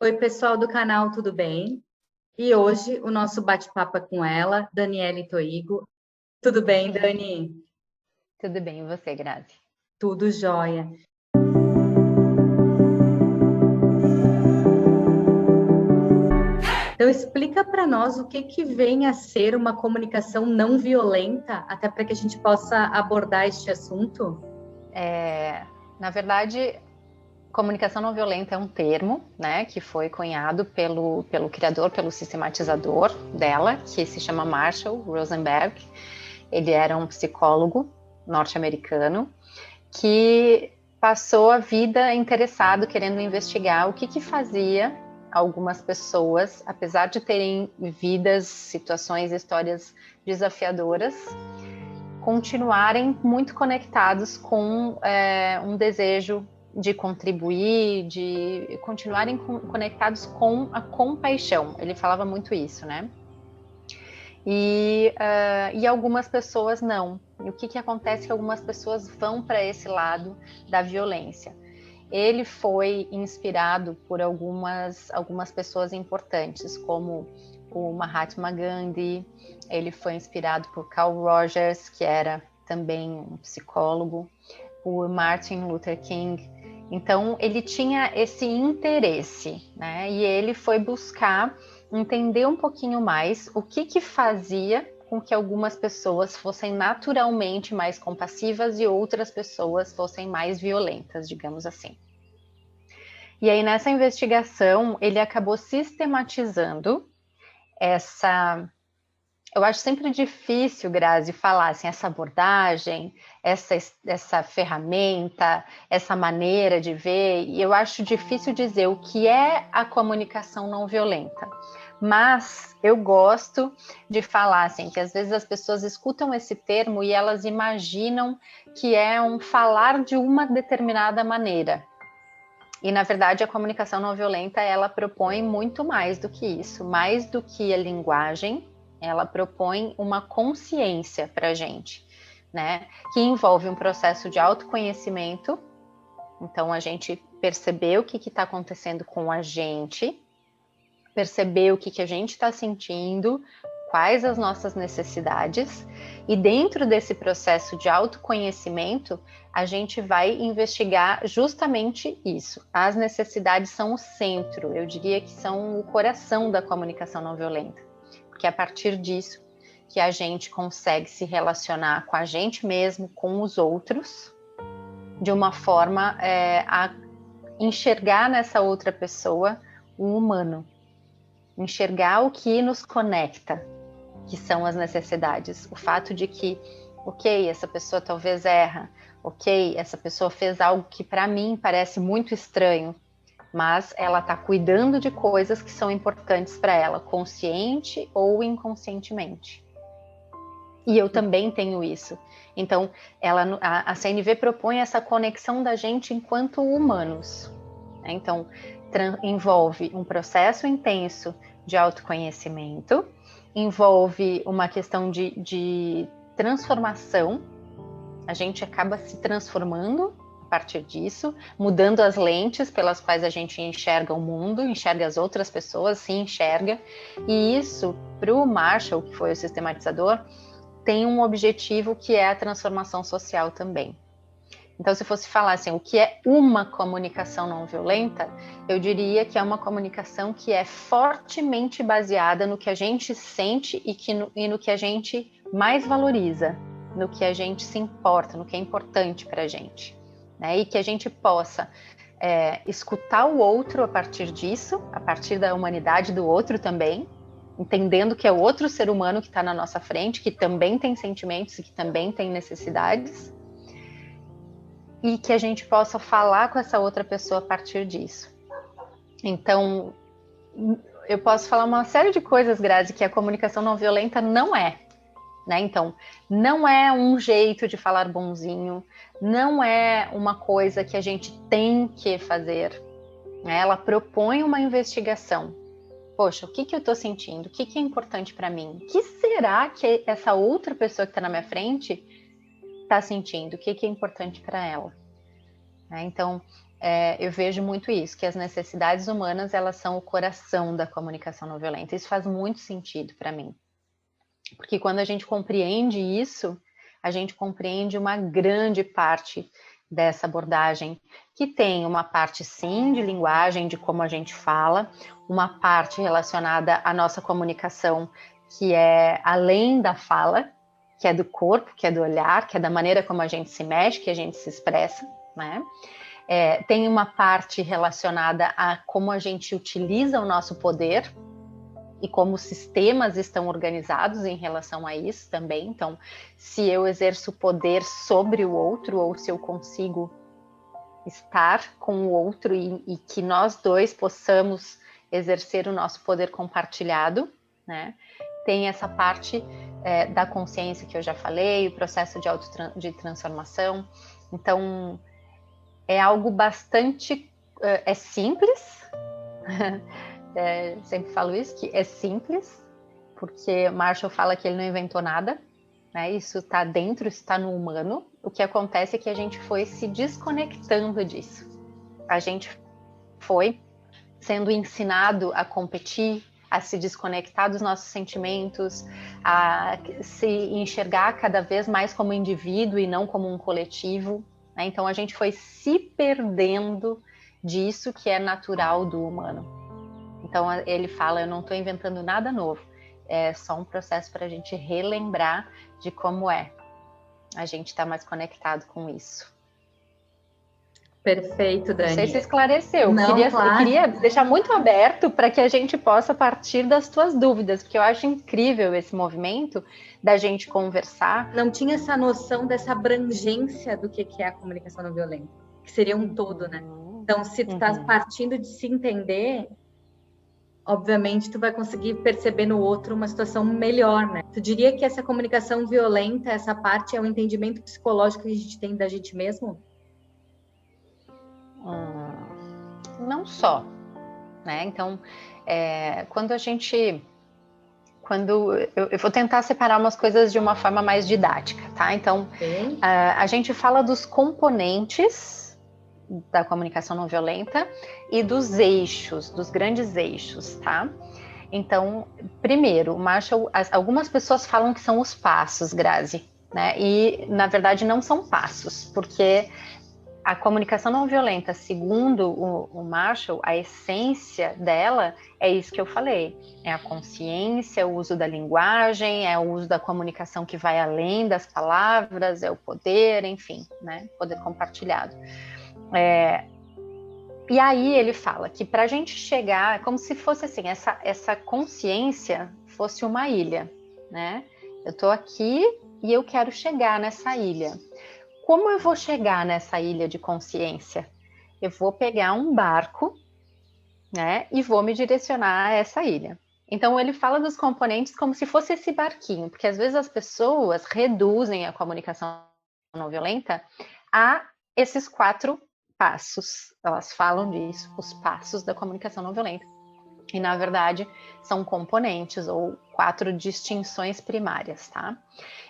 Oi, pessoal do canal, tudo bem? E hoje o nosso bate-papo é com ela, Daniele Toigo. Tudo bem, Dani? Tudo bem, e você, Grazi? Tudo jóia. Então, explica para nós o que que vem a ser uma comunicação não violenta, até para que a gente possa abordar este assunto. Na verdade, comunicação não violenta é um termo, né, que foi cunhado pelo criador, pelo sistematizador dela, que se chama Marshall Rosenberg. Ele era um psicólogo norte-americano que passou a vida interessado, querendo investigar o que fazia algumas pessoas, apesar de terem vidas, situações, histórias desafiadoras, continuarem muito conectados com um desejo de contribuir, de continuarem conectados com a compaixão. Ele falava muito isso, né? E algumas pessoas não. E o que acontece é que algumas pessoas vão para esse lado da violência. Ele foi inspirado por algumas pessoas importantes, como o Mahatma Gandhi. Ele foi inspirado por Carl Rogers, que era também um psicólogo, por Martin Luther King. Então, ele tinha esse interesse, né? E ele foi buscar entender um pouquinho mais o que fazia com que algumas pessoas fossem naturalmente mais compassivas e outras pessoas fossem mais violentas, digamos assim. E aí, nessa investigação, ele acabou sistematizando essa. Eu acho sempre difícil, Grazi, falar assim, essa abordagem, essa ferramenta, essa maneira de ver, e eu acho difícil dizer o que é a comunicação não violenta. Mas eu gosto de falar assim, que às vezes as pessoas escutam esse termo e elas imaginam que é um falar de uma determinada maneira. E, na verdade, a comunicação não violenta, ela propõe muito mais do que isso. Mais do que a linguagem, ela propõe uma consciência para a gente, né? Que envolve um processo de autoconhecimento. Então, a gente perceber o que está acontecendo com a gente, perceber o que a gente está sentindo, quais as nossas necessidades, e dentro desse processo de autoconhecimento, a gente vai investigar justamente isso. As necessidades são o centro, eu diria que são o coração da comunicação não violenta, porque é a partir disso que a gente consegue se relacionar com a gente mesmo, com os outros, de uma forma a enxergar nessa outra pessoa um humano, enxergar o que nos conecta, que são as necessidades. O fato de que, ok, essa pessoa talvez erra, ok, essa pessoa fez algo que para mim parece muito estranho, mas ela está cuidando de coisas que são importantes para ela, consciente ou inconscientemente. E eu também tenho isso. Então, a CNV propõe essa conexão da gente enquanto humanos. Então, envolve um processo intenso de autoconhecimento, envolve uma questão de transformação. A gente acaba se transformando a partir disso, mudando as lentes pelas quais a gente enxerga o mundo, enxerga as outras pessoas, se enxerga. E isso, para o Marshall, que foi o sistematizador, tem um objetivo que é a transformação social também. Então, se fosse falar assim, o que é uma comunicação não violenta, eu diria que é uma comunicação que é fortemente baseada no que a gente sente e no que a gente mais valoriza, no que a gente se importa, no que é importante para a gente, né? E que a gente possa escutar o outro a partir disso, a partir da humanidade do outro também, entendendo que é o outro ser humano que está na nossa frente, que também tem sentimentos e que também tem necessidades, e que a gente possa falar com essa outra pessoa a partir disso. Então, eu posso falar uma série de coisas, Grazi, que a comunicação não violenta não é, né? Então, não é um jeito de falar bonzinho, não é uma coisa que a gente tem que fazer, né? Ela propõe uma investigação. Poxa, o que eu estou sentindo? O que é importante para mim? O que será que essa outra pessoa que está na minha frente está sentindo? O que é importante para ela? Então, eu vejo muito isso, que as necessidades humanas, elas são o coração da comunicação não violenta. Isso faz muito sentido para mim. Porque quando a gente compreende isso, a gente compreende uma grande parte dessa abordagem, que tem uma parte, sim, de linguagem, de como a gente fala, uma parte relacionada à nossa comunicação, que é além da fala, que é do corpo, que é do olhar, que é da maneira como a gente se mexe, que a gente se expressa, né? Tem uma parte relacionada a como a gente utiliza o nosso poder e como os sistemas estão organizados em relação a isso também. Então, se eu exerço poder sobre o outro, ou se eu consigo estar com o outro e que nós dois possamos exercer o nosso poder compartilhado, né? Tem essa parte da consciência que eu já falei, o processo de transformação. Então, é algo bastante... é simples, sempre falo isso, que é simples, porque Marshall fala que ele não inventou nada, né? Isso está dentro, está no humano. O que acontece é que a gente foi se desconectando disso. A gente foi sendo ensinado a competir, a se desconectar dos nossos sentimentos, a se enxergar cada vez mais como indivíduo e não como um coletivo, né? Então a gente foi se perdendo disso que é natural do humano. Então ele fala, eu não estou inventando nada novo, é só um processo para a gente relembrar de como a gente está mais conectado com isso. Perfeito, Dani. Não sei se esclareceu. Não, claro. Eu queria deixar muito aberto para que a gente possa partir das tuas dúvidas, porque eu acho incrível esse movimento da gente conversar. Não tinha essa noção dessa abrangência do que é a comunicação não violenta, que seria um todo, né? Então, se tu tá partindo de se entender, obviamente tu vai conseguir perceber no outro uma situação melhor, né? Tu diria que essa comunicação violenta, essa parte é o entendimento psicológico que a gente tem da gente mesmo? Não só, né? Então, eu vou tentar separar umas coisas de uma forma mais didática, tá? Então, a gente fala dos componentes da comunicação não violenta e dos eixos, dos grandes eixos, tá? Então, primeiro, Marshall, algumas pessoas falam que são os passos, Grazi, né? E, na verdade, não são passos, porque a comunicação não violenta, segundo o Marshall, a essência dela é isso que eu falei. É a consciência, o uso da linguagem, é o uso da comunicação que vai além das palavras, é o poder, enfim, né? Poder compartilhado. E aí ele fala que para a gente chegar, como se fosse assim, essa consciência fosse uma ilha, né? Eu estou aqui e eu quero chegar nessa ilha. Como eu vou chegar nessa ilha de consciência? Eu vou pegar um barco, né? E vou me direcionar a essa ilha. Então ele fala dos componentes como se fosse esse barquinho, porque às vezes as pessoas reduzem a comunicação não violenta a esses 4 passos. Elas falam disso, os passos da comunicação não violenta. E, na verdade, são componentes ou 4 distinções primárias, tá?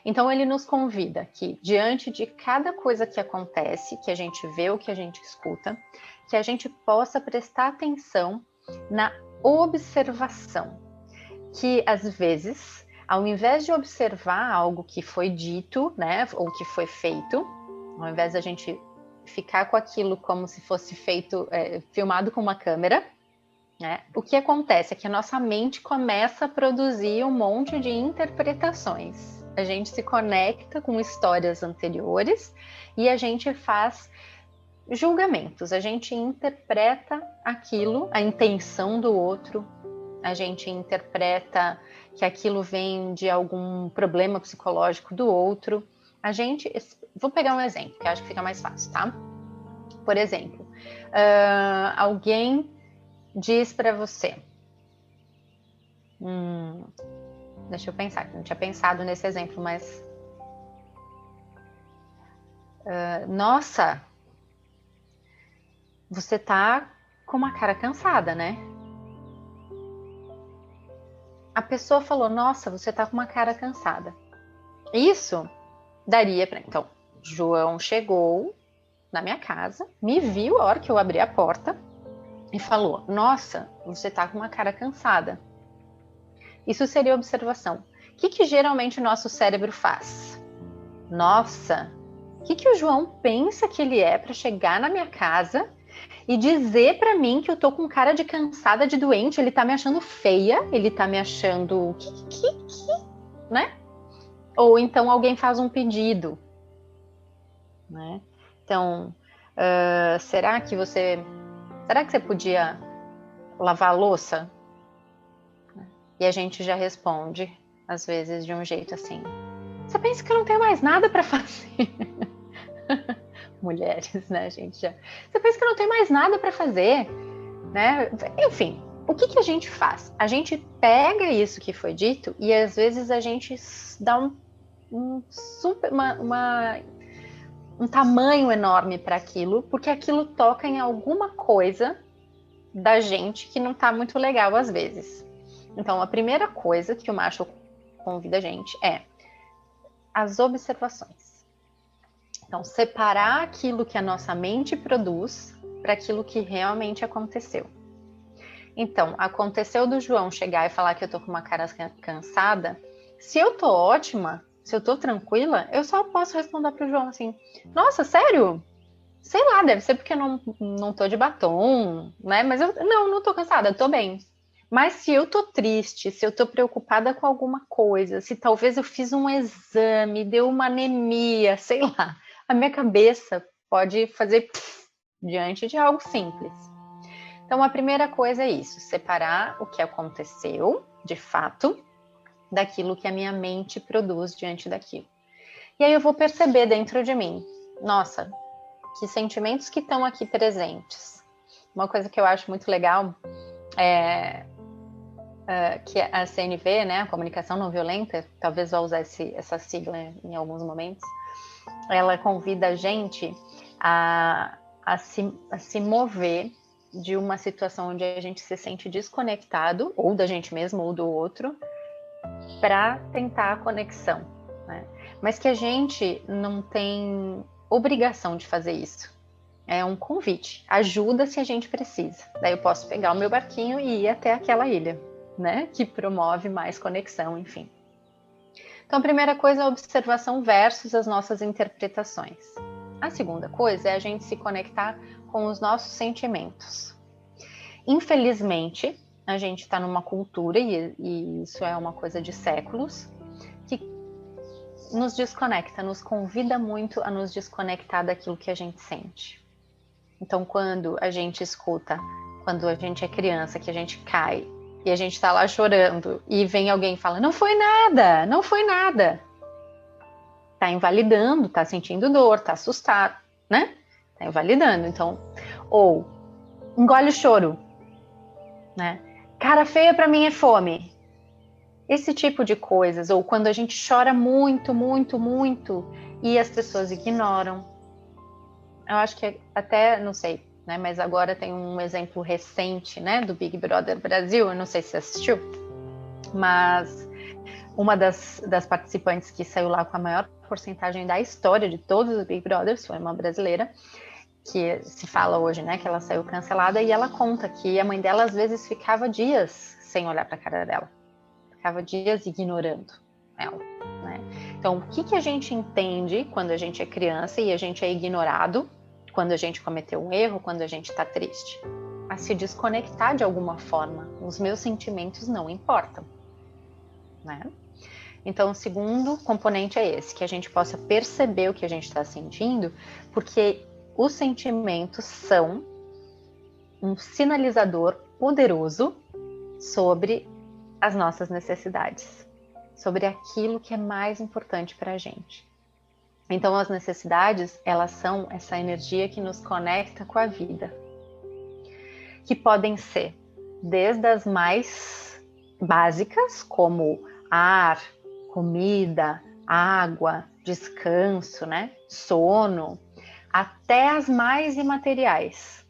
Então, ele nos convida que, diante de cada coisa que acontece, que a gente vê ou que a gente escuta, que a gente possa prestar atenção na observação. Que, às vezes, ao invés de observar algo que foi dito, né, ou que foi feito, ao invés da gente ficar com aquilo como se fosse feito, filmado com uma câmera, né? O que acontece é que a nossa mente começa a produzir um monte de interpretações. A gente se conecta com histórias anteriores e a gente faz julgamentos. A gente interpreta aquilo, a intenção do outro, a gente interpreta que aquilo vem de algum problema psicológico do outro. Vou pegar um exemplo, que acho que fica mais fácil, tá? Por exemplo, alguém diz para você... deixa eu pensar, não tinha pensado nesse exemplo, mas... nossa, você tá com uma cara cansada, né? A pessoa falou, nossa, você tá com uma cara cansada. Isso daria para... Então, João chegou na minha casa, me viu a hora que eu abri a porta e falou: nossa, você tá com uma cara cansada. Isso seria observação. O que geralmente o nosso cérebro faz? Nossa, o que o João pensa que ele é para chegar na minha casa e dizer para mim que eu tô com cara de cansada, de doente? Ele tá me achando feia, ele tá me achando... né? Ou então alguém faz um pedido, né? Então, será que você podia lavar a louça? E a gente já responde, às vezes, de um jeito assim: você pensa que eu não tenho mais nada para fazer? Mulheres, né, gente? Você pensa que eu não tenho mais nada para fazer, né? Enfim, o que a gente faz? A gente pega isso que foi dito e às vezes a gente dá um tamanho enorme para aquilo, porque aquilo toca em alguma coisa da gente que não está muito legal às vezes. Então, a primeira coisa que o macho convida a gente é as observações. Então, separar aquilo que a nossa mente produz para aquilo que realmente aconteceu. Então, aconteceu do João chegar e falar que eu tô com uma cara cansada. Se eu tô ótima, se eu tô tranquila, eu só posso responder pro João assim: nossa, sério? Sei lá, deve ser porque eu não tô de batom, né? Mas eu não tô cansada, eu tô bem. Mas se eu tô triste, se eu tô preocupada com alguma coisa, se talvez eu fiz um exame, deu uma anemia, sei lá, a minha cabeça pode fazer diante de algo simples. Então, a primeira coisa é isso: separar o que aconteceu, de fato, daquilo que a minha mente produz diante daquilo. E aí eu vou perceber dentro de mim: nossa, que sentimentos que estão aqui presentes. Uma coisa que eu acho muito legal é que a CNV, né, a comunicação não violenta, talvez vá usar essa sigla em alguns momentos, ela convida a gente a se mover de uma situação onde a gente se sente desconectado, ou da gente mesmo ou do outro, para tentar a conexão, né? Mas que a gente não tem obrigação de fazer isso. É um convite. Ajuda se a gente precisa. Daí eu posso pegar o meu barquinho e ir até aquela ilha, né? Que promove mais conexão, enfim. Então, a primeira coisa é a observação versus as nossas interpretações. A segunda coisa é a gente se conectar com os nossos sentimentos. Infelizmente, a gente está numa cultura, e isso é uma coisa de séculos, que nos desconecta, nos convida muito a nos desconectar daquilo que a gente sente. Então, quando a gente escuta, quando a gente é criança, que a gente cai e a gente tá lá chorando e vem alguém e fala: não foi nada, não foi nada. Tá invalidando, tá sentindo dor, tá assustado, né? Tá invalidando. Então, ou engole o choro, né? Cara feia pra mim é fome. Esse tipo de coisas, ou quando a gente chora muito, muito, muito e as pessoas ignoram. Eu acho que até, não sei, né? Mas agora tem um exemplo recente, né? Do Big Brother Brasil, eu não sei se você assistiu, mas uma das participantes que saiu lá com a maior porcentagem da história de todos os Big Brothers foi uma brasileira, que se fala hoje, né? Que ela saiu cancelada, e ela conta que a mãe dela às vezes ficava dias sem olhar para a cara dela, ficava dias ignorando ela, né? Então, o que a gente entende quando a gente é criança e a gente é ignorado, quando a gente cometeu um erro, quando a gente está triste? A se desconectar de alguma forma. Os meus sentimentos não importam, né? Então, o segundo componente é esse, que a gente possa perceber o que a gente está sentindo, porque os sentimentos são um sinalizador poderoso sobre as nossas necessidades, sobre aquilo que é mais importante para a gente. Então, as necessidades, elas são essa energia que nos conecta com a vida, que podem ser desde as mais básicas, como ar, comida, água, descanso, né? Sono, até as mais imateriais,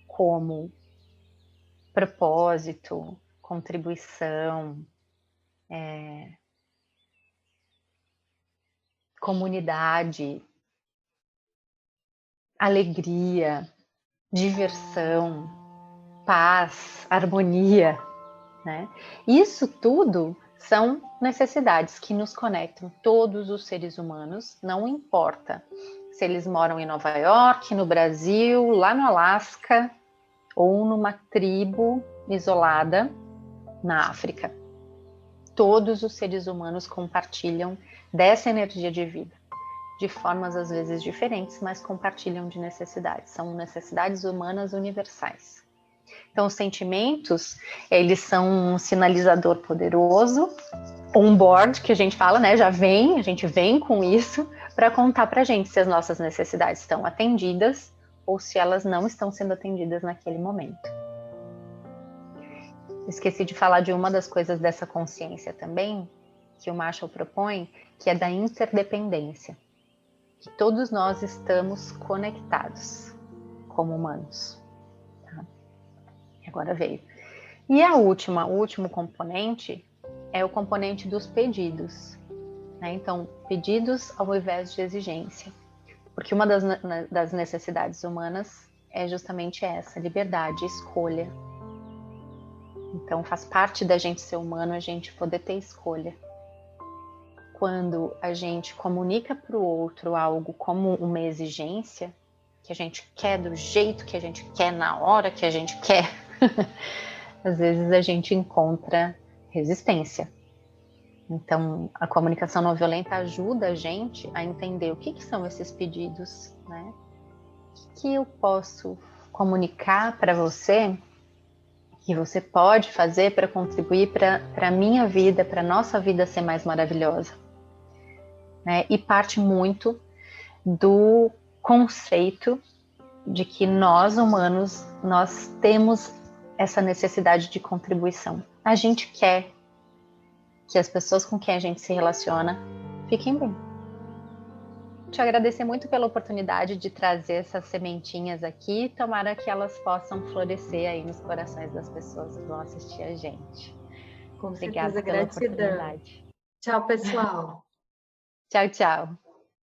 como propósito, contribuição, comunidade. alegria, diversão, paz, harmonia, né? Isso tudo são necessidades que nos conectam, todos os seres humanos, não importa se eles moram em Nova York, no Brasil, lá no Alasca, ou numa tribo isolada na África. Todos os seres humanos compartilham dessa energia de vida, de formas às vezes diferentes, mas compartilham de necessidades. São necessidades humanas universais. Então, os sentimentos, eles são um sinalizador poderoso, on-board, que a gente fala, né? A gente vem com isso para contar para a gente se as nossas necessidades estão atendidas ou se elas não estão sendo atendidas naquele momento. Esqueci de falar de uma das coisas dessa consciência também, que o Marshall propõe, que é da interdependência. Que todos nós estamos conectados como humanos. Tá? Agora veio. E o último componente é o componente dos pedidos. Né? Então, pedidos ao invés de exigência. Porque uma das necessidades humanas é justamente essa, liberdade, escolha. Então, faz parte da gente ser humano a gente poder ter escolha. Quando a gente comunica para o outro algo como uma exigência, que a gente quer do jeito que a gente quer, na hora que a gente quer, às vezes a gente encontra resistência. Então, a comunicação não violenta ajuda a gente a entender o que são esses pedidos, né? O que eu posso comunicar para você, que você pode fazer para contribuir para a minha vida, para a nossa vida ser mais maravilhosa. Né? E parte muito do conceito de que nós, humanos, nós temos essa necessidade de contribuição. A gente quer que as pessoas com quem a gente se relaciona fiquem bem. Te agradecer muito pela oportunidade de trazer essas sementinhas aqui. Tomara que elas possam florescer aí nos corações das pessoas que vão assistir a gente. Com Obrigada certeza, pela gratidão. oportunidade. Tchau, pessoal. Tchau, tchau.